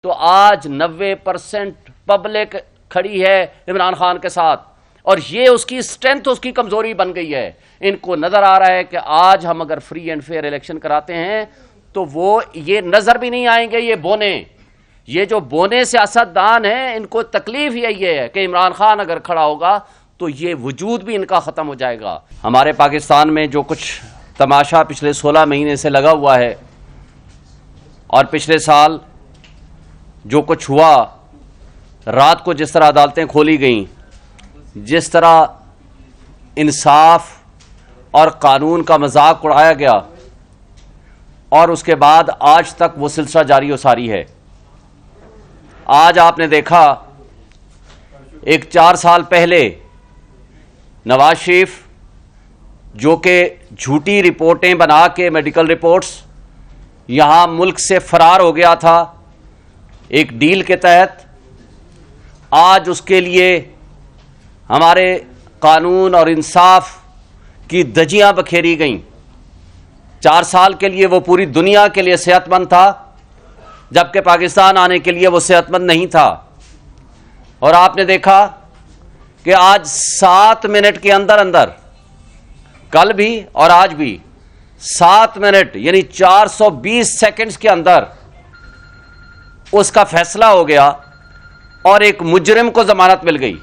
تو آج 90% پبلک کھڑی ہے عمران خان کے ساتھ، اور یہ اس کی اسٹرینتھ، اس کی کمزوری بن گئی ہے۔ ان کو نظر آ رہا ہے کہ آج ہم اگر فری اینڈ فیئر الیکشن کراتے ہیں تو وہ یہ نظر بھی نہیں آئیں گے یہ بونے، یہ جو بونے سیاست دان ہیں، ان کو تکلیف یہی ہے کہ عمران خان اگر کھڑا ہوگا تو یہ وجود بھی ان کا ختم ہو جائے گا۔ ہمارے پاکستان میں جو کچھ تماشا پچھلے 16 مہینے سے لگا ہوا ہے، اور پچھلے سال جو کچھ ہوا، رات کو جس طرح عدالتیں کھولی گئیں، جس طرح انصاف اور قانون کا مذاق اڑایا گیا، اور اس کے بعد آج تک وہ سلسلہ جاری و ساری ہے۔ آج آپ نے دیکھا ایک 4 سال پہلے نواز شریف جو کہ جھوٹی رپورٹیں بنا کے میڈیکل رپورٹس یہاں ملک سے فرار ہو گیا تھا ایک ڈیل کے تحت، آج اس کے لیے ہمارے قانون اور انصاف کی دھجیاں بکھیری گئیں۔ 4 سال کے لیے وہ پوری دنیا کے لیے صحت مند تھا، جبکہ پاکستان آنے کے لیے وہ صحت مند نہیں تھا۔ اور آپ نے دیکھا کہ آج 7 منٹ کے اندر اندر، کل بھی اور آج بھی 7 منٹ یعنی 420 سیکنڈز کے اندر اس کا فیصلہ ہو گیا اور ایک مجرم کو ضمانت مل گئی۔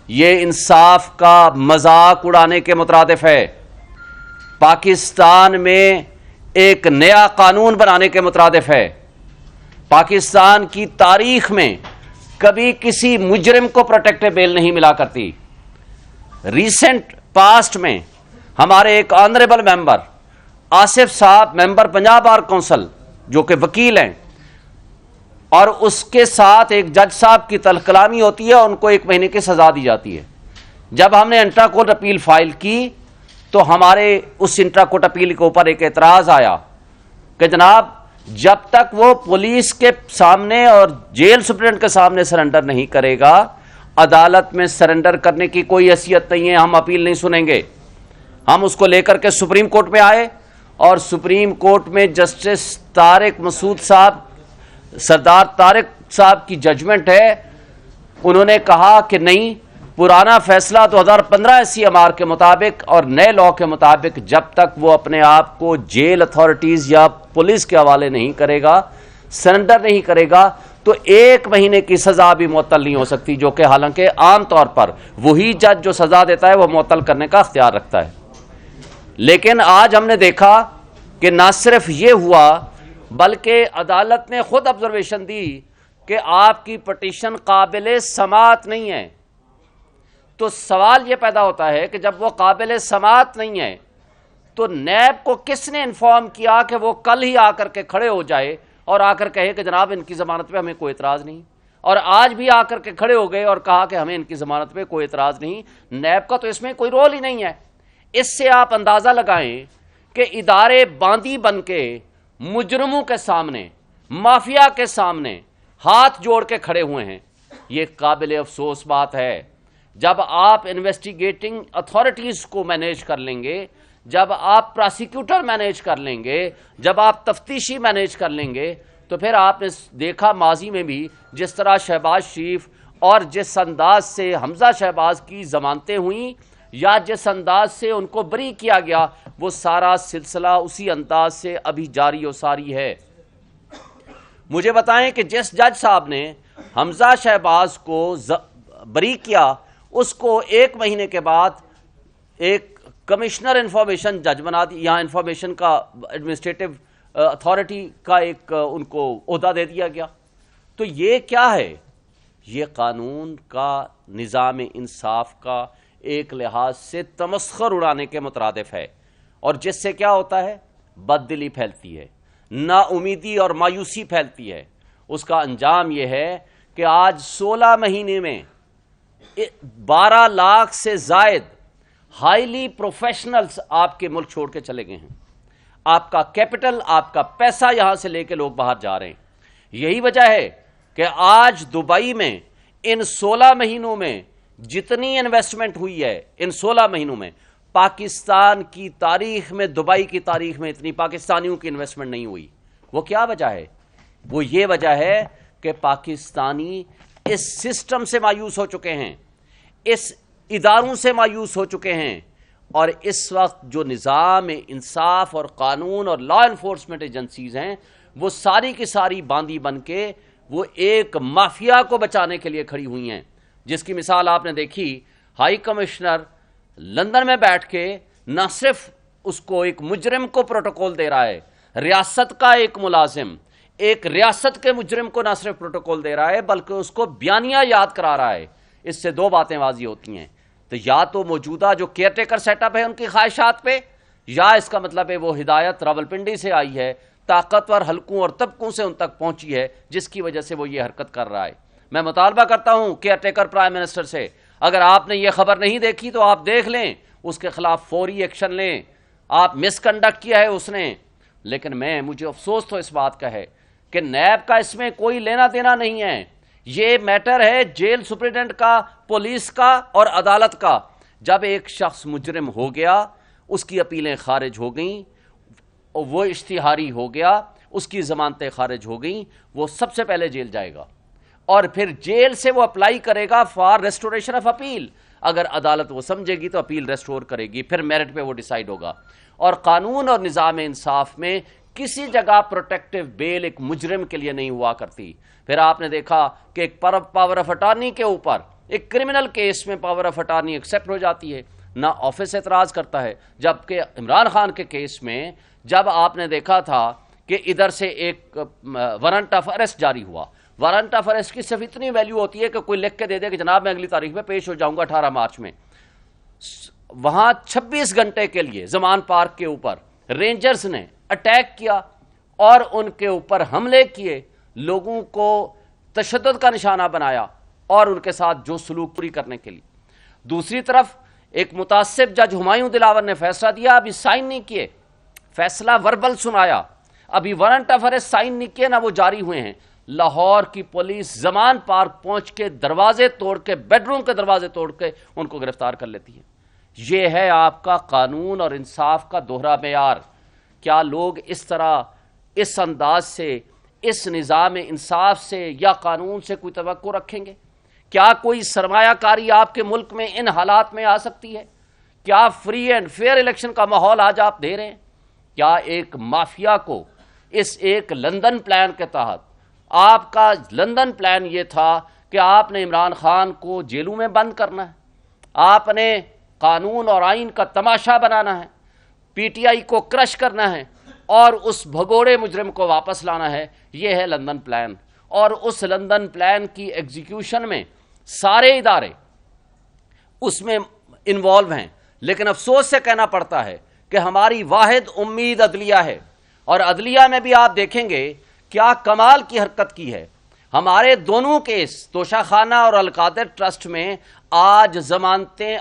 یہ انصاف کا مذاق اڑانے کے مترادف ہے، پاکستان میں ایک نیا قانون بنانے کے مترادف ہے۔ پاکستان کی تاریخ میں کبھی کسی مجرم کو پروٹیکٹیو بیل نہیں ملا کرتی۔ ریسنٹ پاسٹ میں ہمارے ایک آنریبل ممبر آصف صاحب، ممبر پنجاب بار کونسل، جو کہ وکیل ہیں، اور اس کے ساتھ ایک جج صاحب کی تلخ کلامی ہوتی ہے، ان کو 1 مہینے کی سزا دی جاتی ہے۔ جب ہم نے انٹرا کورٹ اپیل فائل کی تو ہمارے اس انٹرا کورٹ اپیل کے اوپر ایک اعتراض آیا کہ جناب جب تک وہ پولیس کے سامنے اور جیل سپرنٹینڈنٹ کے سامنے سرنڈر نہیں کرے گا، عدالت میں سرنڈر کرنے کی کوئی حیثیت نہیں ہے، ہم اپیل نہیں سنیں گے۔ ہم اس کو لے کر کے سپریم کورٹ میں آئے، اور سپریم کورٹ میں جسٹس طارق مسعود صاحب، سردار طارق صاحب کی ججمنٹ ہے، انہوں نے کہا کہ نہیں، پرانا فیصلہ 2015 سی ایم آر کے مطابق اور نئے لاء کے مطابق جب تک وہ اپنے آپ کو جیل اتھارٹیز یا پولیس کے حوالے نہیں کرے گا، سرنڈر نہیں کرے گا، تو 1 مہینے کی سزا بھی معطل نہیں ہو سکتی، جو کہ حالانکہ عام طور پر وہی جج جو سزا دیتا ہے وہ معطل کرنے کا اختیار رکھتا ہے۔ لیکن آج ہم نے دیکھا کہ نہ صرف یہ ہوا، بلکہ عدالت نے خود آبزرویشن دی کہ آپ کی پٹیشن قابل سماعت نہیں ہے۔ تو سوال یہ پیدا ہوتا ہے کہ جب وہ قابل سماعت نہیں ہے تو نیب کو کس نے انفارم کیا کہ وہ کل ہی آ کر کے کھڑے ہو جائے اور آ کر کہے کہ جناب ان کی ضمانت پہ ہمیں کوئی اعتراض نہیں، اور آج بھی آ کر کے کھڑے ہو گئے اور کہا کہ ہمیں ان کی ضمانت پہ کوئی اعتراض نہیں۔ نیب کا تو اس میں کوئی رول ہی نہیں ہے۔ اس سے آپ اندازہ لگائیں کہ ادارے باندی بن کے مجرموں کے سامنے، مافیا کے سامنے ہاتھ جوڑ کے کھڑے ہوئے ہیں۔ یہ قابل افسوس بات ہے۔ جب آپ انویسٹیگیٹنگ اتھارٹیز کو مینیج کر لیں گے، جب آپ پراسیکیوٹر مینیج کر لیں گے، جب آپ تفتیشی مینیج کر لیں گے، تو پھر آپ نے دیکھا ماضی میں بھی جس طرح شہباز شریف اور جس انداز سے حمزہ شہباز کی ضمانتیں ہوئیں یا جس انداز سے ان کو بری کیا گیا، وہ سارا سلسلہ اسی انداز سے ابھی جاری و ساری ہے۔ مجھے بتائیں کہ جس جج صاحب نے حمزہ شہباز کو بری کیا، اس کو 1 مہینے کے بعد ایک کمشنر انفارمیشن جج بنا دی، یہاں انفارمیشن کا ایڈمنسٹریٹو اتھارٹی کا ایک ان کو عہدہ دے دیا گیا۔ تو یہ کیا ہے؟ یہ قانون کا، نظام انصاف کا ایک لحاظ سے تمسخر اڑانے کے مترادف ہے، اور جس سے کیا ہوتا ہے؟ بد دلی پھیلتی ہے، نا امیدی اور مایوسی پھیلتی ہے۔ اس کا انجام یہ ہے کہ آج 16 مہینے میں 12 لاکھ سے زائد ہائیلی پروفیشنلز آپ کے ملک چھوڑ کے چلے گئے ہیں۔ آپ کا کیپٹل، آپ کا پیسہ یہاں سے لے کے لوگ باہر جا رہے ہیں۔ یہی وجہ ہے کہ آج دبئی میں ان 16 مہینوں میں جتنی انویسٹمنٹ ہوئی ہے، ان 16 مہینوں میں پاکستان کی تاریخ میں، دبئی کی تاریخ میں اتنی پاکستانیوں کی انویسٹمنٹ نہیں ہوئی۔ وہ کیا وجہ ہے؟ وہ یہ وجہ ہے کہ پاکستانی اس سسٹم سے مایوس ہو چکے ہیں، اس اداروں سے مایوس ہو چکے ہیں، اور اس وقت جو نظام انصاف اور قانون اور لا انفورسمنٹ ایجنسیز ہیں وہ ساری کی ساری باندی بن کے وہ ایک مافیا کو بچانے کے لیے کھڑی ہوئی ہیں، جس کی مثال آپ نے دیکھی۔ ہائی کمشنر لندن میں بیٹھ کے نہ صرف اس کو ایک مجرم کو پروٹوکول دے رہا ہے، ریاست کا ایک ملازم ایک ریاست کے مجرم کو نہ صرف پروٹوکول دے رہا ہے بلکہ اس کو بیانیہ یاد کرا رہا ہے۔ اس سے دو باتیں واضح ہوتی ہیں، تو یا تو موجودہ جو کیئر ٹیکر سیٹ اپ ہے ان کی خواہشات پہ، یا اس کا مطلب ہے وہ ہدایت راولپنڈی سے آئی ہے، طاقتور حلقوں اور طبقوں سے ان تک پہنچی ہے، جس کی وجہ سے وہ یہ حرکت کر رہا ہے۔ میں مطالبہ کرتا ہوں کیئر ٹیکر پرائم منسٹر سے، اگر آپ نے یہ خبر نہیں دیکھی تو آپ دیکھ لیں، اس کے خلاف فوری ایکشن لیں۔ آپ مس کنڈکٹ کیا ہے اس نے، لیکن مجھے افسوس تو اس بات کا ہے کہ نیب کا اس میں کوئی لینا دینا نہیں ہے۔ یہ میٹر ہے جیل سپرنٹینڈنٹ کا، پولیس کا اور عدالت کا۔ جب ایک شخص مجرم ہو گیا، اس کی اپیلیں خارج ہو گئیں، وہ اشتہاری ہو گیا، اس کی ضمانتیں خارج ہو گئیں، وہ سب سے پہلے جیل جائے گا، اور پھر جیل سے وہ اپلائی کرے گا فار ریسٹوریشن آف اپیل۔ اگر عدالت وہ سمجھے گی تو اپیل ریسٹور کرے گی، پھر میرٹ پہ وہ ڈیسائیڈ ہوگا۔ اور قانون اور نظام انصاف میں کسی جگہ پروٹیکٹیو بیل ایک مجرم کے لیے نہیں ہوا کرتی۔ پھر آپ نے دیکھا کہ ایک پاور آف اٹارنی کے اوپر ایک کرمنل کیس میں پاور آف اٹارنی ایکسیپٹ ہو جاتی ہے، نہ آفس اعتراض کرتا ہے، جبکہ عمران خان کے کیس میں جب آپ نے دیکھا تھا کہ ادھر سے ایک وارنٹ آف اریسٹ جاری ہوا، وارنٹ آف اریسٹ کی صرف اتنی ویلیو ہوتی ہے کہ کوئی لکھ کے دے دے کہ جناب میں اگلی تاریخ میں پیش ہو جاؤں گا 18 مارچ میں۔ وہاں 26 گھنٹے کے لیے زمان پارک کے اوپر رینجرز نے اٹیک کیا اور ان کے اوپر حملے کیے، لوگوں کو تشدد کا نشانہ بنایا اور ان کے ساتھ جو سلوک پوری کرنے کے لیے۔ دوسری طرف ایک متعصب جج ہمایوں دلاور نے فیصلہ دیا، ابھی سائن نہیں کیے، فیصلہ وربل سنایا، ابھی وارنٹ آف اریسٹ سائن نہیں کیے، نہ وہ جاری ہوئے ہیں۔ لاہور کی پولیس زمان پارک پہنچ کے دروازے توڑ کے، بیڈ روم کے دروازے توڑ کے ان کو گرفتار کر لیتی ہے۔ یہ ہے آپ کا قانون اور انصاف کا دوہرا معیار۔ کیا لوگ اس طرح، اس انداز سے، اس نظام انصاف سے یا قانون سے کوئی توقع رکھیں گے؟ کیا کوئی سرمایہ کاری آپ کے ملک میں ان حالات میں آ سکتی ہے؟ کیا فری اینڈ فیئر الیکشن کا ماحول آج آپ دے رہے ہیں؟ کیا ایک مافیا کو اس ایک لندن پلان کے تحت، آپ کا لندن پلان یہ تھا کہ آپ نے عمران خان کو جیلوں میں بند کرنا ہے، آپ نے قانون اور آئین کا تماشا بنانا ہے، پی ٹی آئی کو کرش کرنا ہے اور اس بھگوڑے مجرم کو واپس لانا ہے۔ یہ ہے لندن پلان، اور اس لندن پلان کی ایگزیکیوشن میں سارے ادارے اس میں انوالو ہیں، لیکن افسوس سے کہنا پڑتا ہے کہ ہماری واحد امید عدلیہ ہے، اور عدلیہ میں بھی آپ دیکھیں گے کیا کمال کی حرکت کی ہے۔ ہمارے دونوں کیس توشہ خانہ اور القادر ٹرسٹ میں آج ضمانتیں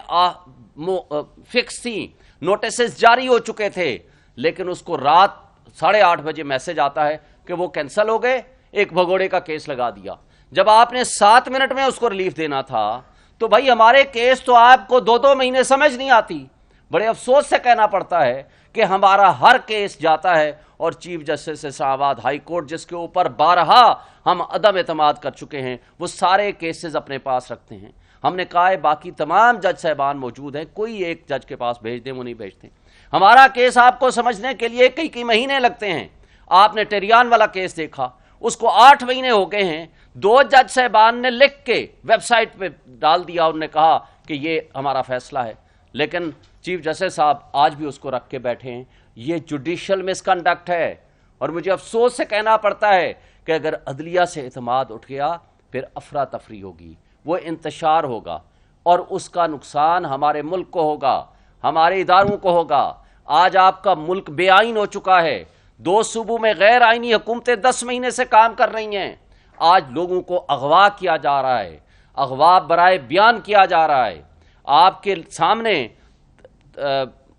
فکس تھیں، نوٹسز جاری ہو چکے تھے، لیکن اس کو رات 8:30 بجے میسج آتا ہے کہ وہ کینسل ہو گئے، ایک بھگوڑے کا کیس لگا دیا۔ جب آپ نے 7 منٹ میں اس کو ریلیف دینا تھا تو بھائی ہمارے کیس تو آپ کو 2 مہینے سمجھ نہیں آتی۔ بڑے افسوس سے کہنا پڑتا ہے کہ ہمارا ہر کیس جاتا ہے، اور چیف جسٹس اسلام آباد ہائی کورٹ جس کے اوپر بارہا ہم عدم اعتماد کر چکے ہیں، وہ سارے کیسز اپنے پاس رکھتے ہیں۔ ہم نے کہا ہے باقی تمام جج صاحبان موجود ہیں، کوئی ایک جج کے پاس بھیج دیں، وہ نہیں بھیجتے۔ ہمارا کیس آپ کو سمجھنے کے لیے کئی مہینے لگتے ہیں۔ آپ نے ٹیریان والا کیس دیکھا، اس کو 8 مہینے ہو گئے ہیں، 2 جج صاحبان نے لکھ کے ویب سائٹ پہ ڈال دیا، انہوں نے کہا کہ یہ ہمارا فیصلہ ہے، لیکن چیف جسٹس صاحب آج بھی اس کو رکھ کے بیٹھے ہیں۔ یہ جوڈیشل مس کنڈکٹ ہے، اور مجھے افسوس سے کہنا پڑتا ہے کہ اگر عدلیہ سے اعتماد اٹھ گیا پھر افراتفری ہوگی، وہ انتشار ہوگا، اور اس کا نقصان ہمارے ملک کو ہوگا، ہمارے اداروں کو ہوگا۔ آج آپ کا ملک بے آئین ہو چکا ہے، 2 صوبوں میں غیر آئینی حکومتیں 10 مہینے سے کام کر رہی ہیں۔ آج لوگوں کو اغوا کیا جا رہا ہے، اغوا برائے بیان کیا جا رہا ہے۔ آپ کے سامنے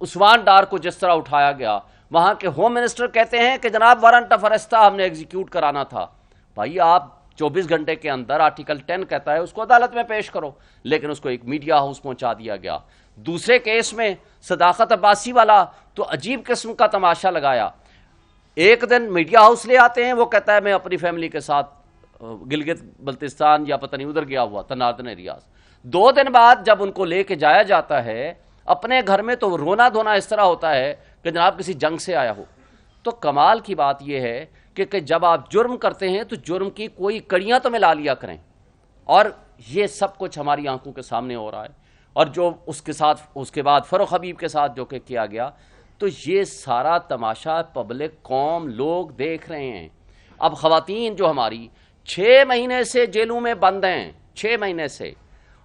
عثمان ڈار کو جس طرح اٹھایا گیا، وہاں کے ہوم منسٹر کہتے ہیں کہ جناب وارنٹ آف اریسٹ تھا، ہم نے ایگزیکیوٹ کرانا تھا۔ بھائی آپ 24 گھنٹے کے اندر، آرٹیکل 10 کہتا ہے اس کو عدالت میں پیش کرو، لیکن اس کو ایک میڈیا ہاؤس پہنچا دیا گیا۔ دوسرے کیس میں صداقت عباسی والا تو عجیب قسم کا تماشا لگایا۔ ایک دن میڈیا ہاؤس لے آتے ہیں، وہ کہتا ہے میں اپنی فیملی کے ساتھ گلگت بلتستان یا پتہ نہیں ادھر گیا ہوا تھا، ناردرن ایریاز۔ 2 دن بعد جب ان کو لے کے جایا جاتا ہے اپنے گھر میں تو رونا دھونا اس طرح ہوتا ہے کہ جناب کسی جنگ سے آیا ہو۔ تو کمال کی بات یہ ہے کہ جب آپ جرم کرتے ہیں تو جرم کی کوئی کڑیاں تو ملا لیا کریں، اور یہ سب کچھ ہماری آنکھوں کے سامنے ہو رہا ہے۔ اور جو اس کے بعد فروخ حبیب کے ساتھ جو کہ کیا گیا، تو یہ سارا تماشا پبلک، قوم، لوگ دیکھ رہے ہیں۔ اب خواتین جو ہماری 6 مہینے سے جیلوں میں بند ہیں، 6 مہینے سے،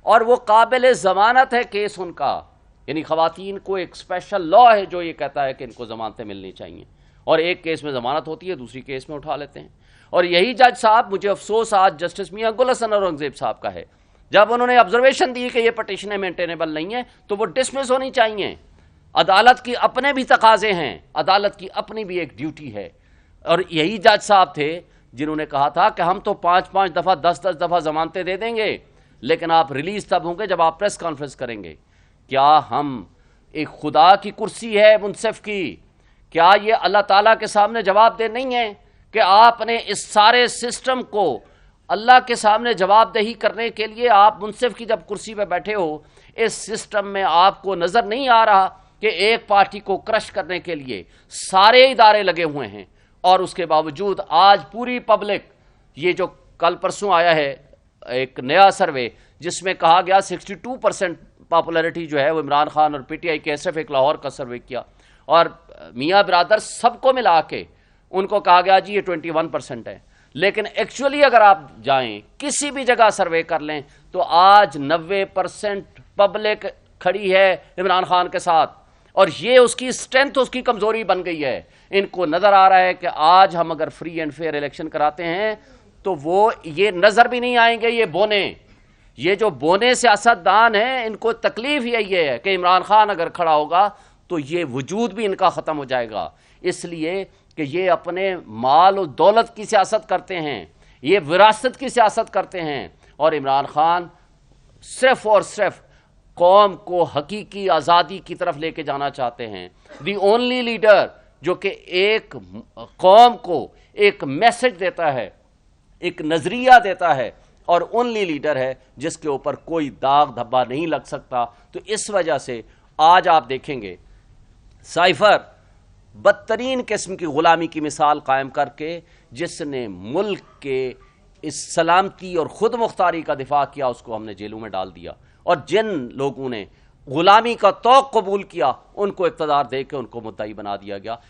اور وہ قابل ضمانت ہے کیس ان کا، یعنی خواتین کو ایک اسپیشل لا ہے جو یہ کہتا ہے کہ ان کو ضمانتیں ملنی چاہیے، اور ایک کیس میں ضمانت ہوتی ہے، دوسری کیس میں اٹھا لیتے ہیں۔ اور یہی جج صاحب، مجھے افسوس آج جسٹس میاں گل حسن اورنگزیب صاحب کا ہے، جب انہوں نے آبزرویشن دی کہ یہ پٹیشنیں مینٹینیبل نہیں ہیں تو وہ ڈسمس ہونی چاہیے۔ عدالت کی اپنے بھی تقاضے ہیں، عدالت کی اپنی بھی ایک ڈیوٹی ہے۔ اور یہی جج صاحب تھے جنہوں نے کہا تھا کہ ہم تو 5 دفعہ 10 دفعہ ضمانتیں دے دیں گے، لیکن آپ ریلیز تب ہوں گے جب آپ پریس کانفرنس کریں گے۔ کیا ہم ایک خدا کی کرسی ہے منصف کی، کیا یہ اللہ تعالیٰ کے سامنے جواب دہ نہیں ہے کہ آپ نے اس سارے سسٹم کو اللہ کے سامنے جواب دہی کرنے کے لیے، آپ منصف کی جب کرسی پہ بیٹھے ہو، اس سسٹم میں آپ کو نظر نہیں آ رہا کہ ایک پارٹی کو کرش کرنے کے لیے سارے ادارے لگے ہوئے ہیں، اور اس کے باوجود آج پوری پبلک، یہ جو کل پرسوں آیا ہے ایک نیا سروے جس میں کہا گیا 62% پاپولیرٹی جو ہے وہ عمران خان اور پی ٹی آئی کے، صرف ایک لاہور کا سروے کیا، اور میاں برادر سب کو ملا کے ان کو کہا گیا جی یہ 21% ہے۔ لیکن ایکچولی اگر آپ جائیں کسی بھی جگہ سروے کر لیں تو آج 90% پبلک کھڑی ہے عمران خان کے ساتھ، اور یہ اس کی اسٹرینتھ، اس کی کمزوری بن گئی ہے۔ ان کو نظر آ رہا ہے کہ آج ہم اگر فری اینڈ فیئر الیکشن کراتے ہیں تو وہ یہ نظر بھی نہیں آئیں گے، یہ بونے، یہ جو بونے سیاست دان ہیں، ان کو تکلیف یہ ہے کہ عمران خان اگر کھڑا ہوگا تو یہ وجود بھی ان کا ختم ہو جائے گا، اس لیے کہ یہ اپنے مال و دولت کی سیاست کرتے ہیں، یہ وراثت کی سیاست کرتے ہیں، اور عمران خان صرف اور صرف قوم کو حقیقی آزادی کی طرف لے کے جانا چاہتے ہیں۔ دی اونلی لیڈر جو کہ ایک قوم کو ایک میسج دیتا ہے، ایک نظریہ دیتا ہے، اور اونلی لیڈر ہے جس کے اوپر کوئی داغ دھبا نہیں لگ سکتا۔ تو اس وجہ سے آج آپ دیکھیں گے سائفر بدترین قسم کی غلامی کی مثال قائم کر کے، جس نے ملک کے اس سلامتی اور خود مختاری کا دفاع کیا، اس کو ہم نے جیلوں میں ڈال دیا، اور جن لوگوں نے غلامی کا طوق قبول کیا ان کو اقتدار دے کے ان کو مدعی بنا دیا گیا۔